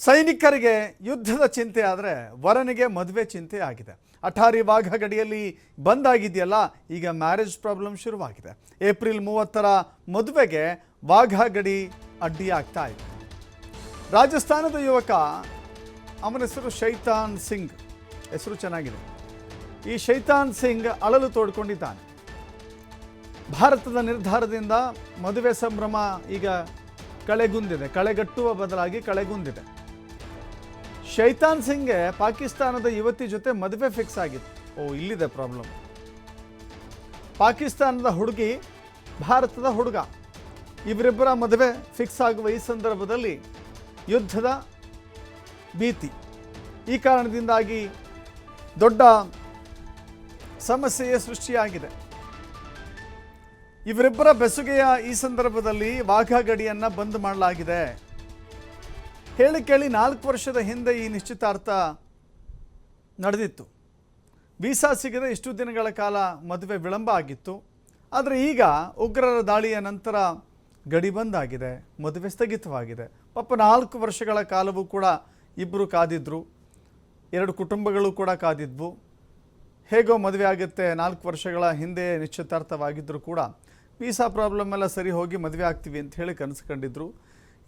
ಸೈನಿಕರಿಗೆ ಯುದ್ಧದ ಚಿಂತೆ ಆದರೆ ವರನಿಗೆ ಮದುವೆ ಚಿಂತೆ ಆಗಿದೆ. ಅಠಾರಿ ವಾಘ ಗಡಿಯಲ್ಲಿ ಬಂದ್ ಆಗಿದೆಯಲ್ಲ, ಈಗ ಮ್ಯಾರೇಜ್ ಪ್ರಾಬ್ಲಮ್ ಶುರುವಾಗಿದೆ. ಏಪ್ರಿಲ್ 30ರ ಮದುವೆಗೆ ವಾಘ ಗಡಿ ಅಡ್ಡಿಯಾಗ್ತಾ ಇದೆ. ರಾಜಸ್ಥಾನದ ಯುವಕ, ಅವನ ಹೆಸರು ಶೈತಾನ್ ಸಿಂಗ್, ಹೆಸರು ಚೆನ್ನಾಗಿದೆ. ಈ ಶೈತಾನ್ ಸಿಂಗ್ ಅಳಲು ತೋಡ್ಕೊಂಡಿದ್ದಾನೆ. ಭಾರತದ ನಿರ್ಧಾರದಿಂದ ಮದುವೆ ಸಂಭ್ರಮ ಈಗ ಕಳೆಗಟ್ಟುವ ಬದಲಾಗಿ ಕಳೆಗುಂದಿದೆ. ಶೈತಾನ್ ಸಿಂಗ್ಗೆ ಪಾಕಿಸ್ತಾನದ ಯುವತಿ ಜೊತೆ ಮದುವೆ ಫಿಕ್ಸ್ ಆಗಿತ್ತು. ಇಲ್ಲಿದೆ ಪ್ರಾಬ್ಲಮ್. ಪಾಕಿಸ್ತಾನದ ಹುಡುಗಿ, ಭಾರತದ ಹುಡುಗ, ಇವರಿಬ್ಬರ ಮದುವೆ ಫಿಕ್ಸ್ ಆಗುವ ಈ ಸಂದರ್ಭದಲ್ಲಿ ಯುದ್ಧದ ಭೀತಿ. ಈ ಕಾರಣದಿಂದಾಗಿ ದೊಡ್ಡ ಸಮಸ್ಯೆಯ ಸೃಷ್ಟಿಯಾಗಿದೆ. ಇವರಿಬ್ಬರ ಬೆಸುಗೆಯ ಈ ಸಂದರ್ಭದಲ್ಲಿ ವಾಘಾ ಗಡಿಯನ್ನು ಬಂದ್ ಮಾಡಲಾಗಿದೆ. ಹೇಳಿ ಕೇಳಿ 4 ವರ್ಷದ ಹಿಂದೆ ಈ ನಿಶ್ಚಿತಾರ್ಥ ನಡೆದಿತ್ತು. ವೀಸಾ ಸಿಗದೆ ಇಷ್ಟು ದಿನಗಳ ಕಾಲ ಮದುವೆ ವಿಳಂಬ ಆಗಿತ್ತು. ಆದರೆ ಈಗ ಉಗ್ರರ ದಾಳಿಯ ನಂತರ ಗಡಿ ಬಂದಾಗಿದೆ, ಮದುವೆ ಸ್ಥಗಿತವಾಗಿದೆ. ಪಾಪ 4 ವರ್ಷಗಳ ಕಾಲವೂ ಕೂಡ ಇಬ್ಬರು ಕಾದಿದ್ರು, 2 ಕುಟುಂಬಗಳು ಕೂಡ ಕಾದಿದ್ವು. ಹೇಗೋ ಮದುವೆ ಆಗುತ್ತೆ, 4 ವರ್ಷಗಳ ಹಿಂದೆ ನಿಶ್ಚಿತಾರ್ಥವಾಗಿದ್ದರೂ ಕೂಡ ವೀಸಾ ಪ್ರಾಬ್ಲಮ್ ಎಲ್ಲ ಸರಿ ಹೋಗಿ ಮದುವೆ ಆಗ್ತೀವಿ ಅಂತ ಹೇಳಿ ಕನಸು ಕಂಡಿದ್ರು.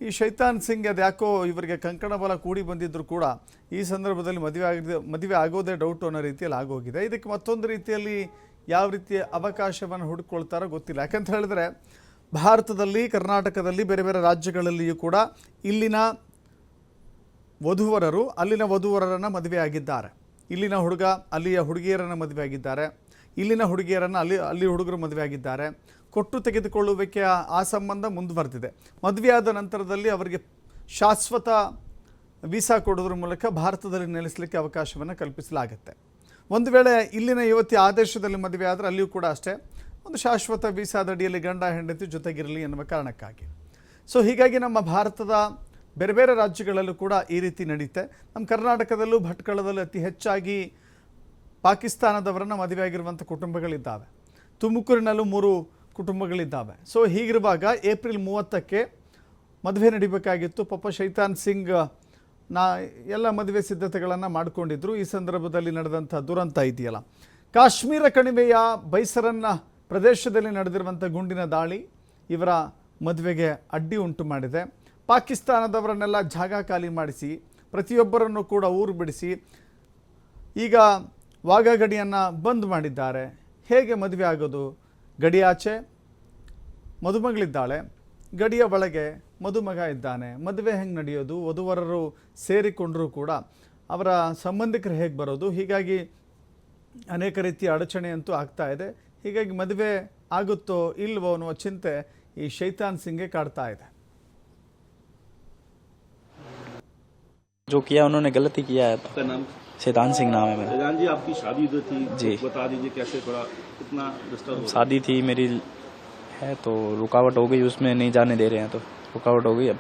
ಈ ಶೈತಾನ್ ಸಿಂಗ್ ಅದ್ಯಾಕೋ ಇವರಿಗೆ ಕಂಕಣ ಬಲ ಕೂಡಿ ಬಂದಿದ್ದರೂ ಕೂಡ ಈ ಸಂದರ್ಭದಲ್ಲಿ ಮದುವೆ ಆಗೋದೇ ಡೌಟ್ ಅನ್ನೋ ರೀತಿಯಲ್ಲಿ ಆಗೋಗಿದೆ. ಇದಕ್ಕೆ ಮತ್ತೊಂದು ರೀತಿಯಲ್ಲಿ ಯಾವ ರೀತಿಯ ಅವಕಾಶವನ್ನು ಹುಡುಕೊಳ್ತಾರೋ ಗೊತ್ತಿಲ್ಲ. ಯಾಕಂತ ಹೇಳಿದ್ರೆ ಭಾರತದಲ್ಲಿ, ಕರ್ನಾಟಕದಲ್ಲಿ, ಬೇರೆ ಬೇರೆ ರಾಜ್ಯಗಳಲ್ಲಿಯೂ ಕೂಡ ಇಲ್ಲಿನ ವಧುವರರು ಅಲ್ಲಿನ ವಧುವರರನ್ನು ಮದುವೆ ಆಗಿದ್ದಾರೆ. ಇಲ್ಲಿನ ಹುಡುಗ ಅಲ್ಲಿಯ ಹುಡುಗಿಯರನ್ನು ಮದುವೆ ಆಗಿದ್ದಾರೆ. ಇಲ್ಲಿನ ಹುಡುಗಿಯರನ್ನು ಅಲ್ಲಿ ಹುಡುಗರು ಮದುವೆ ಆಗಿದ್ದಾರೆ. ಕೊಟ್ಟು ತೆಗೆದುಕೊಳ್ಳುವಿಕೆ ಆ ಸಂಬಂಧ ಮುಂದುವರೆದಿದೆ. ಮದುವೆಯಾದ ನಂತರದಲ್ಲಿ ಅವರಿಗೆ ಶಾಶ್ವತ ವೀಸಾ ಕೊಡೋದ್ರ ಮೂಲಕ ಭಾರತದಲ್ಲಿ ನೆಲೆಸಲಿಕ್ಕೆ ಅವಕಾಶವನ್ನು ಕಲ್ಪಿಸಲಾಗುತ್ತೆ. ಒಂದು ವೇಳೆ ಇಲ್ಲಿನ ಯುವತಿ ಆದೇಶದಲ್ಲಿ ಮದುವೆ ಆದರೆ ಅಲ್ಲಿಯೂ ಕೂಡ ಅಷ್ಟೇ, ಒಂದು ಶಾಶ್ವತ ವೀಸಾದಡಿಯಲ್ಲಿ ಗಂಡ ಹೆಂಡತಿ ಜೊತೆಗಿರಲಿ ಎನ್ನುವ ಕಾರಣಕ್ಕಾಗಿ. ಸೊ ಹೀಗಾಗಿ ನಮ್ಮ ಭಾರತದ ಬೇರೆ ಬೇರೆ ರಾಜ್ಯಗಳಲ್ಲೂ ಕೂಡ ಈ ರೀತಿ ನಡೀತೆ. ನಮ್ಮ ಕರ್ನಾಟಕದಲ್ಲೂ ಭಟ್ಕಳದಲ್ಲಿ ಅತಿ ಹೆಚ್ಚಾಗಿ ಪಾಕಿಸ್ತಾನದವರನ್ನು ಮದುವೆಯಾಗಿರುವಂಥ ಕುಟುಂಬಗಳಿದ್ದಾವೆ. ತುಮಕೂರಿನಲ್ಲೂ 3 ಕುಟುಂಬಗಳಿದ್ದಾವೆ. ಸೊ ಹೀಗಿರುವಾಗ ಏಪ್ರಿಲ್ 30ಕ್ಕೆ ಮದುವೆ ನಡಿಬೇಕಾಗಿತ್ತು. ಪಾಪ ಶೈತಾನ್ ಸಿಂಗ್ ಎಲ್ಲ ಮದುವೆ ಸಿದ್ಧತೆಗಳನ್ನು ಮಾಡಿಕೊಂಡಿದ್ರು. ಈ ಸಂದರ್ಭದಲ್ಲಿ ನಡೆದಂಥ ದುರಂತ ಇದೆಯಲ್ಲ, ಕಾಶ್ಮೀರ ಕಣಿವೆಯ ಬೈಸರನ್ನ ಪ್ರದೇಶದಲ್ಲಿ ನಡೆದಿರುವಂಥ ಗುಂಡಿನ ದಾಳಿ ಇವರ ಮದುವೆಗೆ ಅಡ್ಡಿ ಉಂಟು ಮಾಡಿದೆ. ಪಾಕಿಸ್ತಾನದವರನ್ನೆಲ್ಲ ಜಾಗ ಖಾಲಿ ಮಾಡಿಸಿ, ಪ್ರತಿಯೊಬ್ಬರನ್ನು ಕೂಡ ಊರು ಬಿಡಿಸಿ ಈಗ ವಾಘಾ ಗಡಿಯನ್ನು ಬಂದ್ ಮಾಡಿದ್ದಾರೆ. ಹೇಗೆ ಮದುವೆ ಆಗೋದು? ಗಡಿಯಾಚೆ ಮದುಮಗಳಿದ್ದಾಳೆ, ಗಡಿಯ ಒಳಗೆ ಮದುಮಗ ಇದ್ದಾನೆ. ಮದುವೆ ಹೆಂಗೆ ನಡೆಯೋದು? ವಧುವರರು ಸೇರಿಕೊಂಡರೂ ಕೂಡ ಅವರ ಸಂಬಂಧಿಕರು ಹೇಗೆ ಬರೋದು? ಹೀಗಾಗಿ ಅನೇಕ ರೀತಿಯ ಅಡಚಣೆ ಅಂತೂ ಆಗ್ತಾ ಇದೆ. ಹೀಗಾಗಿ ಮದುವೆ ಆಗುತ್ತೋ ಇಲ್ವೋ ಅನ್ನುವ ಚಿಂತೆ ಈ ಶೈತಾನ್ ಸಿಂಗ್ಗೆ ಕಾಡ್ತಾ ಇದೆ. जो किया उन्होंने गलत ही किया है. शैतान सिंह नाम है मेरा. शैतान जी, आपकी शादी जो थी जी, बता दीजिए कैसे पड़ा, कितना डिस्टर्ब? शादी थी मेरी है तो रुकावट हो गई, उसमें नहीं जाने दे रहे हैं तो रुकावट हो गई. अब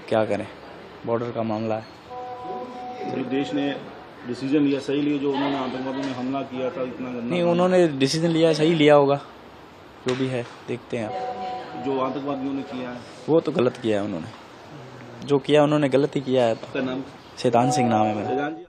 क्या करें, बॉर्डर का मामला है. जो देश ने डिसीजन लिया सही लिया, जो उन्होंने आतंकवादियों में हमला किया था, इतना नहीं, उन्होंने डिसीजन लिया सही लिया होगा, जो भी है देखते हैं. जो आतंकवादियों ने किया है वो तो गलत किया है. उन्होंने जो किया उन्होंने गलत ही किया है. नाम शैतान सिंह नाम है मेरा. शैतान जी